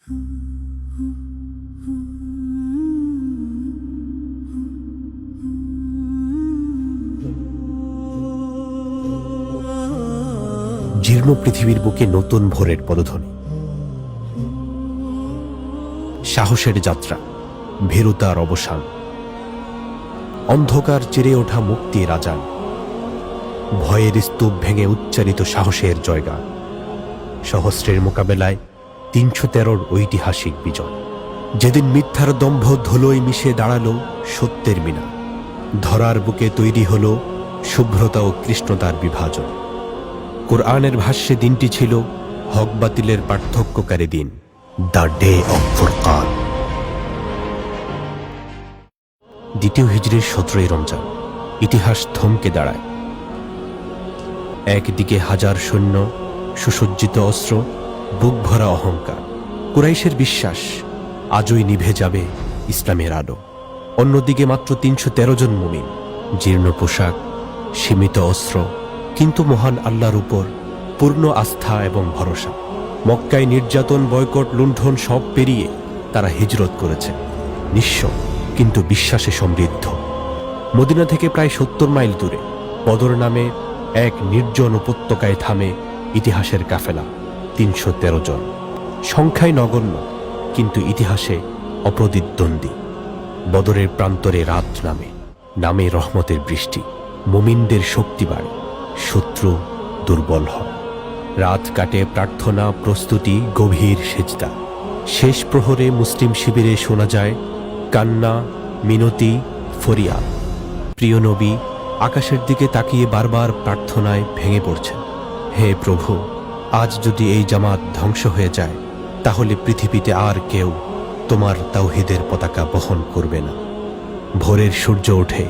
জীর্ণ পৃথিবীর বুকে নতুন ভোরের পদধ্বনি, সাহসের যাত্রা, ভীরুতার অবসান, অন্ধকার চিরে ওঠা মুক্তির আজান, ভয়ের স্তূপ ভেঙে উচ্চারিত সাহসের জয়গান, সহস্রের মোকাবেলায় ৩১৩র ঐতিহাসিক বিজয়। যেদিন মিথ্যার দম্ভ ধুলোয় মিশে দাঁড়ালো সত্যের মিনার, ধরার বুকে তৈরি হল শুভ্রতা ও কৃষ্ণতার বিভাজন। কোরআনের ভাষ্যে দিনটি ছিল হক বাতিলের পার্থক্যকারী দিন, দ্য ডে অফ ফুরকান। দ্বিতীয় হিজরির ১৭ই রমজান ইতিহাস থমকে দাঁড়ায়। একদিকে হাজার সৈন্য, সুসজ্জিত অস্ত্র, বুক ভরা অহংকার, কুরাইশের বিশ্বাস আজই নিভে যাবে ইসলামের আলো। অন্যদিকে মাত্র ৩১৩ জন মুমিন, জীর্ণ পোশাক, সীমিত অস্ত্র, কিন্তু মহান আল্লাহর উপর পূর্ণ আস্থা এবং ভরসা। মক্কায় নির্যাতন, বয়কট, লুণ্ঠন সব পেরিয়ে তারা হিজরত করেছে, নিঃস্ব কিন্তু বিশ্বাসে সমৃদ্ধ। মদিনা থেকে প্রায় ৭০ মাইল দূরে বদর নামে এক নির্জন উপত্যকায় থামে ইতিহাসের কাফেলা, ৩১৩ জন। সংখ্যায় নগণ্য কিন্তু ইতিহাসে অপ্রতিদ্বন্দ্বী। বদরের প্রান্তরে রাত নামে, নামে রহমতের বৃষ্টি, মুমিনদের শক্তি বাড়ে, শত্রু দুর্বল হয়। রাত কাটে প্রার্থনা, প্রস্তুতি, গভীর সেজদা। শেষ প্রহরে মুসলিম শিবিরে শোনা যায় কান্না, মিনতি, ফরিয়াদ। প্রিয় নবী আকাশের দিকে তাকিয়ে বারবার প্রার্থনায় ভেঙে পড়ছেন, হে প্রভু, আজ যদি এই জামাত ধ্বংস হয়ে যায় তাহলে পৃথিবীতে আর কেউ তোমার তাওহীদের পতাকা বহন করবে না। ভোরের সূর্য ওঠে,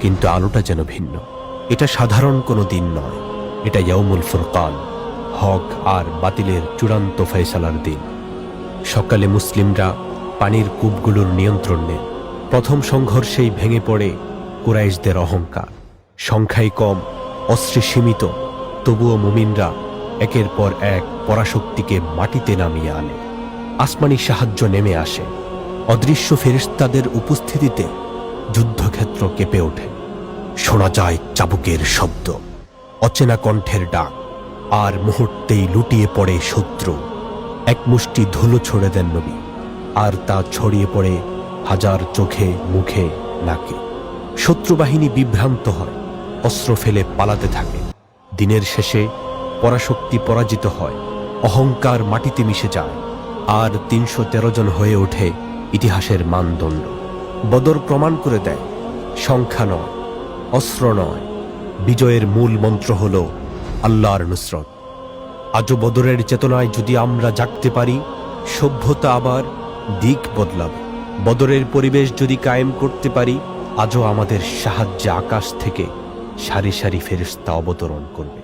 কিন্তু আলোটা যেন ভিন্ন। এটা সাধারণ কোনো দিন নয়, এটা ইয়াউমুল ফুরকান, হক আর বাতিলের চূড়ান্ত ফয়সালার দিন। সকালে মুসলিমরা পানির কূপগুলোর নিয়ন্ত্রণ নেন। প্রথম সংঘর্ষেই ভেঙে পড়ে কুরাইশদের অহংকার। সংখ্যায় কম, অস্ত্রে সীমিত, তবুও মুমিনরা একের পর এক পরাশক্তিকে মাটিতে নামিয়ে আনে। আসমানি সাহায্য নেমে আসে। অদৃশ্য ফেরেশতাদের উপস্থিতিতে যুদ্ধক্ষেত্র কেঁপে ওঠে। শোনা যায় চাবুকের শব্দ, অচেনা কণ্ঠের ডাক, আর মুহূর্তেই লুটিয়ে পড়ে শত্রু। এক মুষ্টি ধুলো ছড়ে দেন নবী, আর তা ছড়িয়ে পড়ে হাজার চোখে, মুখে, নাকে। শত্রুবাহিনী বিভ্রান্ত হয়, অস্ত্র ফেলে পালাতে থাকে। দিনের শেষে পরাশক্তি পরাজিত হয়, অহংকার মাটিতে মিশে যায়, আর ৩১৩ জন হয়ে ওঠে ইতিহাসের মানদণ্ড। বদর প্রমাণ করে দেয় সংখ্যা নয়, অস্ত্র নয়, বিজয়ের মূল মন্ত্র হল আল্লাহর নুসরত। আজও বদরের চেতনায় যদি আমরা জাগতে পারি, সভ্যতা আবার দিক বদলাবে। বদরের পরিবেশ যদি কায়েম করতে পারি, আজও আমাদের সাহায্যে আকাশ থেকে সারি সারি ফেরেশতা অবতরণ করবে।